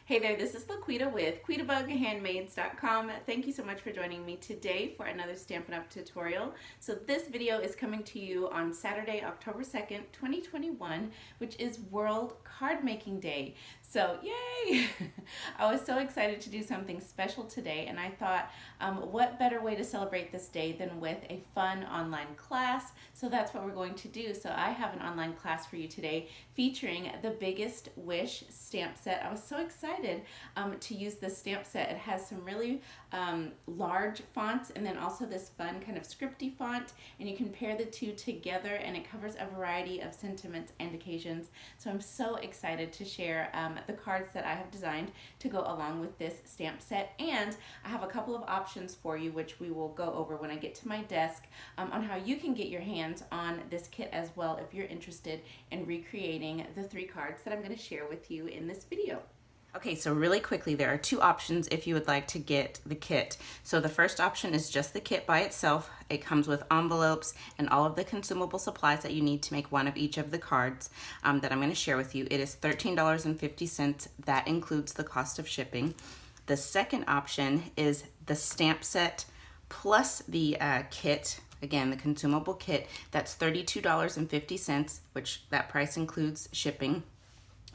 Hey there, this is LaQuita with QuitaBugHandmaids.com. Thank you so much for joining me today for another Stampin' Up! Tutorial. So this video is coming to you on Saturday, October 2nd, 2021, which is World Card Making Day. So yay! I was so excited to do something special today, and I thought, what better way to celebrate this day than with a fun online class? So that's what we're going to do. So I have an online class for you today featuring the Biggest Wish stamp set. I was so excited to use this stamp set. It has some really large fonts and then also this fun kind of scripty font, and you can pair the two together and it covers a variety of sentiments and occasions. So I'm so excited to share the cards that I have designed to go along with this stamp set, and I have a couple of options for you which we will go over when I get to my desk on how you can get your hands on this kit as well if you're interested in recreating the 3 cards that I'm going to share with you in this video. Okay, so really quickly, there are 2 options if you would like to get the kit. So the first option is just the kit by itself. It comes with envelopes and all of the consumable supplies that you need to make one of each of the cards that I'm going to share with you. It is $13.50. That includes the cost of shipping. The second option is the stamp set plus the kit. Again, the consumable kit. That's $32.50, which that price includes shipping.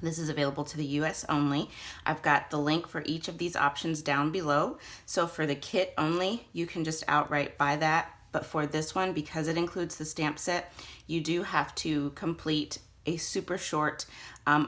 This is available to the US only. I've got the link for each of these options down below. So for the kit only, you can just outright buy that. But for this one, because it includes the stamp set, you do have to complete a super short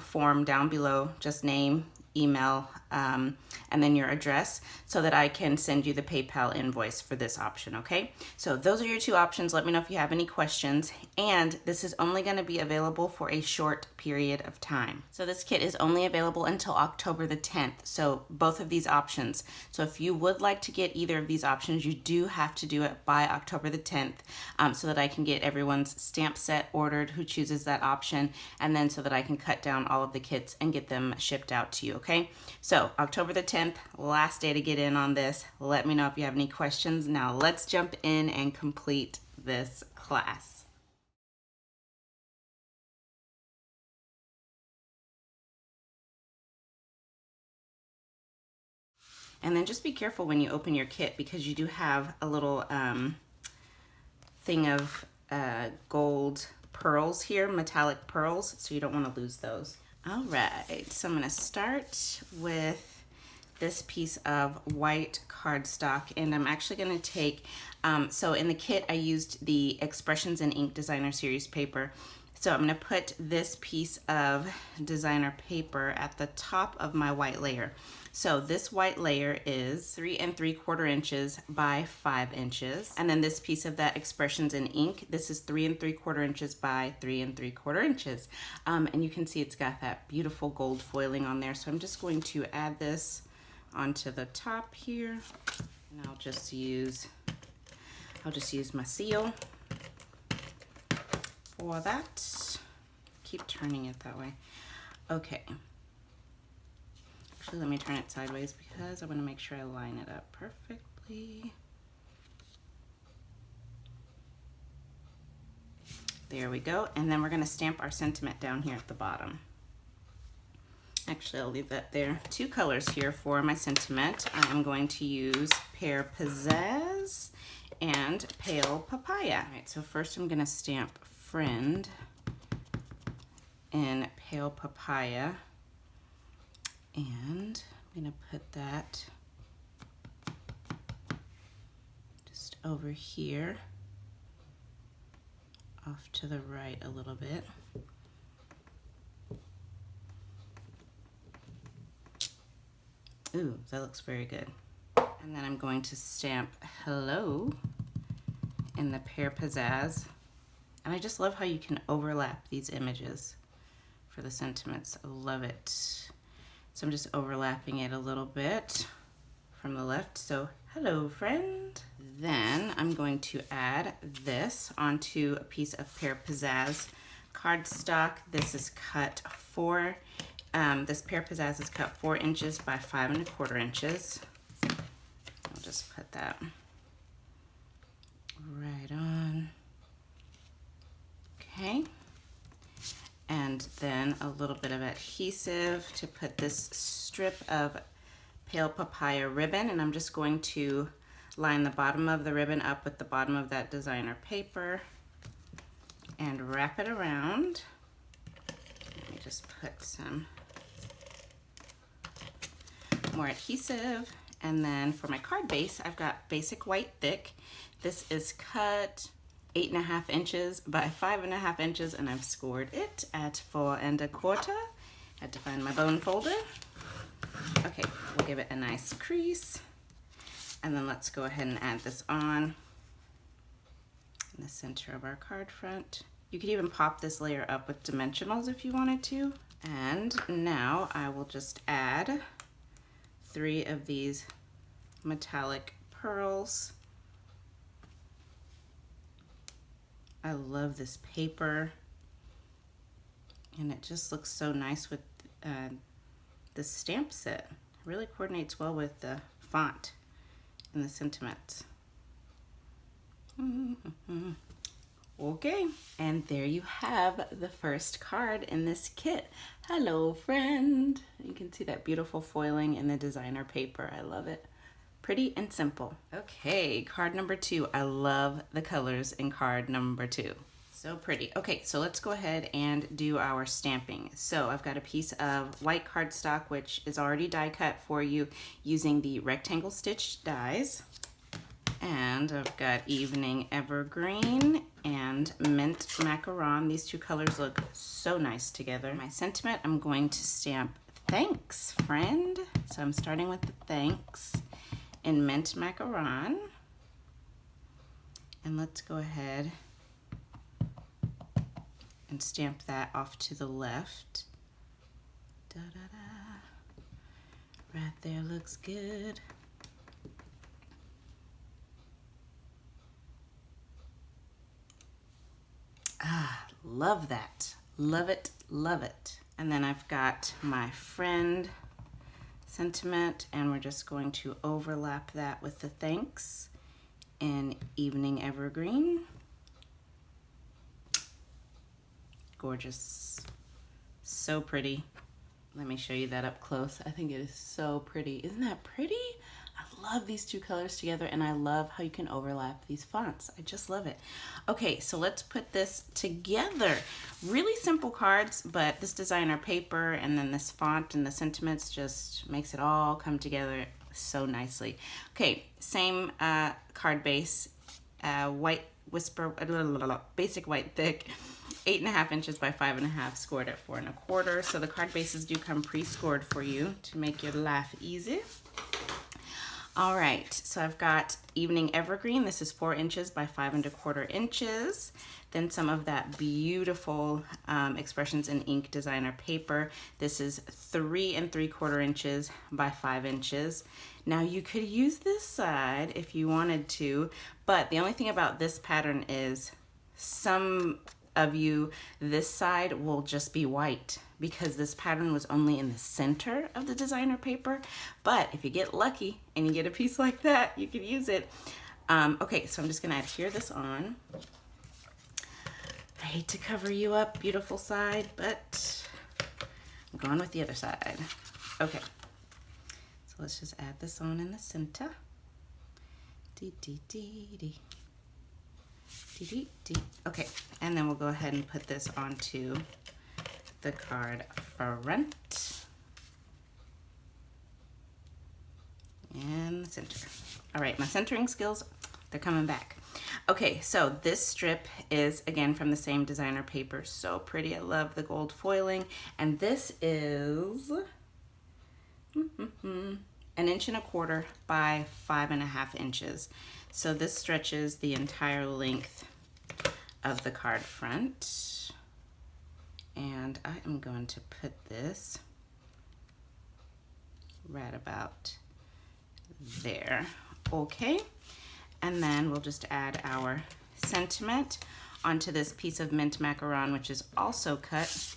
form down below, just name, email, and then your address, so that I can send you the PayPal invoice for this option, okay? So those are your 2 options. Let me know if you have any questions. And this is only going to be available for a short period of time. So this kit is only available until October the 10th. So both of these options. So if you would like to get either of these options, you do have to do it by October the 10th so that I can get everyone's stamp set ordered who chooses that option, and then so that I can cut down all of the kits and get them shipped out to you, okay? So October the 10th, last day to get in on this. Let me know if you have any questions. Now let's jump in and complete this class. And then just be careful when you open your kit, because you do have a little thing of gold pearls here, metallic pearls, so you don't want to lose those. All right, so I'm going to start with this piece of white cardstock, and I'm actually going to take, so in the kit I used the Expressions in Ink Designer Series paper. So I'm going to put this piece of designer paper at the top of my white layer. So this white layer is 3 3/4 inches by 5 inches. And then this piece of that Expressions in Ink, this is 3 3/4 inches by 3 3/4 inches. And you can see it's got that beautiful gold foiling on there. So I'm just going to add this onto the top here. And I'll just use my seal for that. Keep turning it that way. Okay. Actually, let me turn it sideways because I want to make sure I line it up perfectly. There we go. And then we're going to stamp our sentiment down here at the bottom. Actually, I'll leave that there. 2 colors here for my sentiment. I'm going to use Pear Pizzazz and Pale Papaya. All right, so first I'm going to stamp Friend in Pale Papaya, and I'm going to put that just over here, off to the right a little bit. Ooh, that looks very good. And then I'm going to stamp Hello in the Pear Pizzazz. And I just love how you can overlap these images for the sentiments. I love it. So I'm just overlapping it a little bit from the left. So, hello, friend. Then I'm going to add this onto a piece of Pear Pizzazz cardstock. This is cut this Pear Pizzazz is cut 4 inches by 5 1/4 inches. I'll just put that right on. Okay. And then a little bit of adhesive to put this strip of pale papaya ribbon, and I'm just going to line the bottom of the ribbon up with the bottom of that designer paper and wrap it around. Let me just put some more adhesive. And then for my card base, I've got basic white thick. This is cut 8.5 inches by 5.5 inches, and I've scored it at 4 1/4. Had to find my bone folder. Okay, we'll give it a nice crease. And then let's go ahead and add this on in the center of our card front. You could even pop this layer up with dimensionals if you wanted to. And now I will just add 3 of these metallic pearls. I love this paper, and it just looks so nice with the stamp set. It really coordinates well with the font and the sentiments. Okay, and there you have the first card in this kit. Hello, friend. You can see that beautiful foiling in the designer paper. I love it. Pretty and simple. Okay, card number 2. I love the colors in card number 2. So pretty. Okay, so let's go ahead and do our stamping. So I've got a piece of white cardstock, which is already die cut for you using the rectangle stitched dies. And I've got Evening Evergreen and Mint Macaron. These two colors look so nice together. My sentiment, I'm going to stamp Thanks, Friend. So I'm starting with the Thanks in Mint Macaron. And let's go ahead and stamp that off to the left. Da, da, da. Right there looks good. Ah, love that. Love it, love it. And then I've got my friend sentiment, and we're just going to overlap that with the thanks in Evening Evergreen. Gorgeous. So pretty. Let me show you that up close. I think it is so pretty. Isn't that pretty? I love these two colors together, and I love how you can overlap these fonts. I just love it. Okay, so let's put this together. Really simple cards, but this designer paper and then this font and the sentiments just makes it all come together so nicely. Okay, same card base, white whisper, basic white thick, 8.5 inches by 5.5, scored at 4 1/4. So the card bases do come pre-scored for you to make your life easy. All right, so I've got Evening Evergreen. This is 4 inches by 5 1/4 inches. Then some of that beautiful Expressions in Ink designer paper. This is 3 3/4 inches by 5 inches. Now you could use this side if you wanted to, but the only thing about this pattern is some of you, this side will just be white because this pattern was only in the center of the designer paper. But if you get lucky and you get a piece like that, you can use it. Okay, so I'm just gonna adhere this on. I hate to cover you up, beautiful side, but I'm going with the other side. Okay, so let's just add this on in the center. Dee, dee, dee, dee. Okay, and then we'll go ahead and put this onto the card front and the center. All right, my centering skills, they're coming back. Okay, so this strip is again from the same designer paper. So pretty. I love the gold foiling, and this is 1 1/4 by 5.5 inches. So this stretches the entire length of the card front. And I am going to put this right about there. Okay, and then we'll just add our sentiment onto this piece of Mint Macaron, which is also cut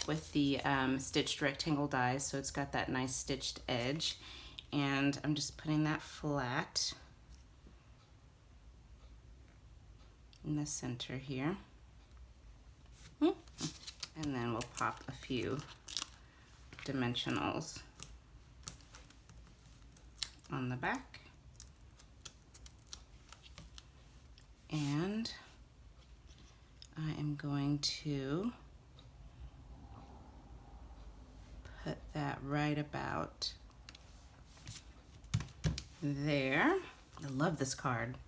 with the stitched rectangle dies, so it's got that nice stitched edge. And I'm just putting that flat in the center here. And then we'll pop a few dimensionals on the back. And I am going to put that right about there. I love this card.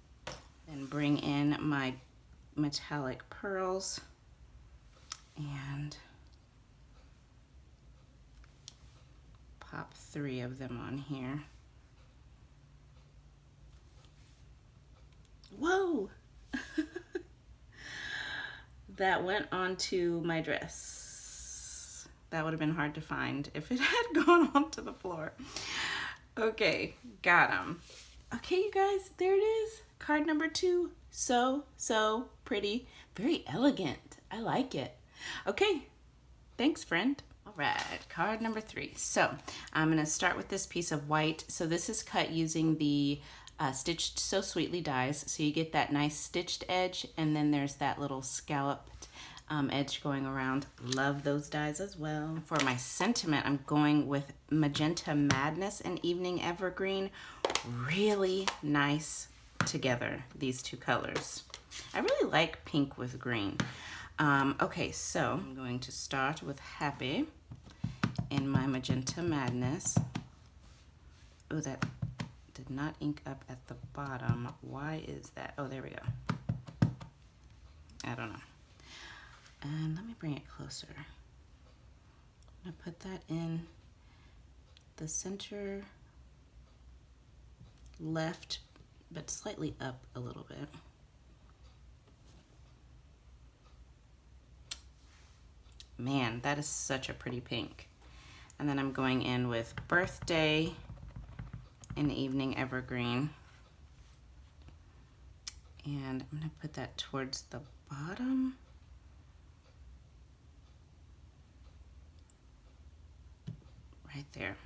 Then bring in my metallic pearls and pop 3 of them on here. Whoa! That went onto my dress. That would have been hard to find if it had gone onto the floor. Okay, got them. Okay, you guys, there it is. Card number 2. So pretty. Very elegant. I like it. Okay, thanks, friend. All right, card number 3. So I'm gonna start with this piece of white. So this is cut using the Stitched So Sweetly dies. So you get that nice stitched edge, and then there's that little scalloped edge going around. Love those dies as well. For my sentiment, I'm going with Magenta Madness and Evening Evergreen. Really nice together, these 2 colors. I really like pink with green. Okay, so I'm going to start with Happy in my Magenta Madness. Oh, that did not ink up at the bottom. Why is that? Oh, there we go. I don't know. And let me bring it closer. I'm gonna put that in the center left, but slightly up a little bit. Man, that is such a pretty pink. And then I'm going in with Birthday and Evening Evergreen. And I'm gonna put that towards the bottom. Right there.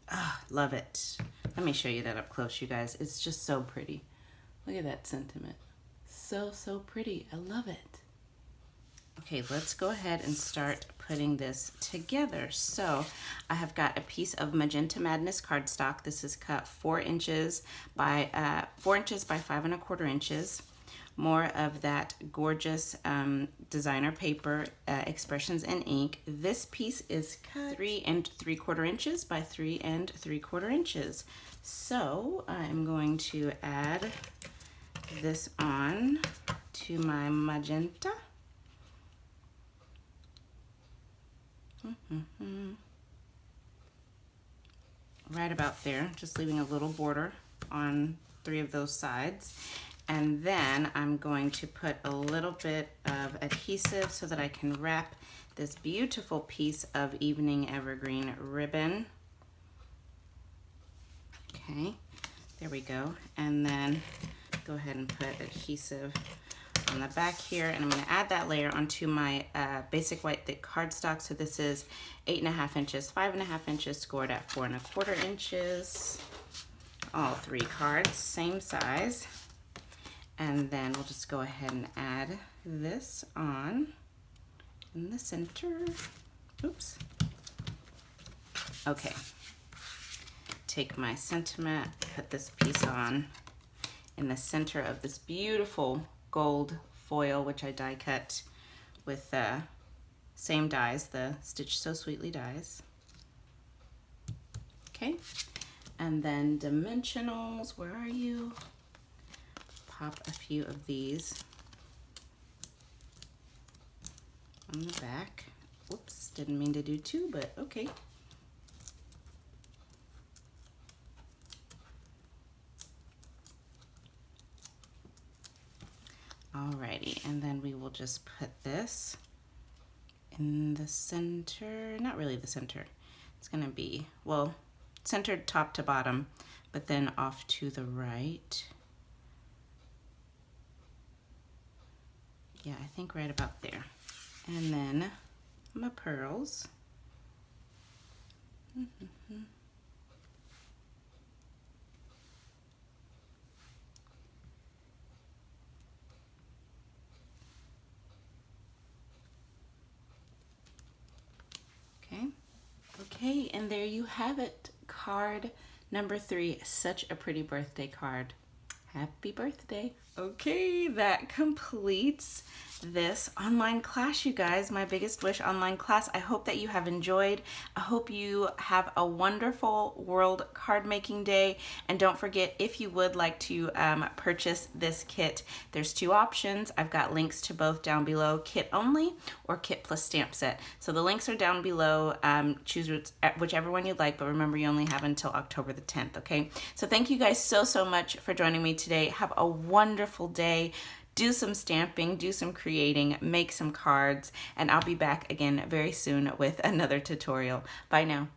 Ah, love it. Let me show you that up close, you guys. It's just so pretty. Look at that sentiment. So pretty. I love it. Okay, let's go ahead and start putting this together. So I have got a piece of Magenta Madness cardstock. This is cut 4 inches by 5 1/4 inches. More of that gorgeous designer paper, Expressions in Ink. This piece is cut 3 3/4 inches by 3 3/4 inches. So I'm going to add this on to my magenta. Right about there, just leaving a little border on 3 of those sides. And then I'm going to put a little bit of adhesive so that I can wrap this beautiful piece of Evening Evergreen ribbon. Okay, there we go. And then go ahead and put adhesive on the back here, and I'm going to add that layer onto my basic white thick cardstock. So this is 8 1/2 inches, 5 1/2 inches, scored at 4 1/4 inches. All 3 cards, same size. And then we'll just go ahead and add this on in the center. Oops. Okay. Take my sentiment, put this piece on in the center of this beautiful gold foil, which I die cut with the same dies, the Stitch So Sweetly dies. Okay, and then dimensionals, where are you? Pop a few of these on the back. Whoops, didn't mean to do 2, but okay. Alrighty, and then we will just put this in the center, not really the center. It's gonna be, well, centered top to bottom, but then off to the right. Yeah, I think right about there. And then my pearls. Okay, and there you have it. Card number 3. Such a pretty birthday card. Happy birthday. Okay, that completes this online class, you guys. My Biggest Wish online class. I hope that you have enjoyed. I hope you have a wonderful World Card Making Day. And don't forget, if you would like to purchase this kit, there's 2 options. I've got links to both down below, kit only or kit plus stamp set. So the links are down below. Choose whichever one you'd like, but remember you only have until October the 10th, okay? So thank you guys so much for joining me today. Have a wonderful day. Do some stamping, do some creating, make some cards, and I'll be back again very soon with another tutorial. Bye now.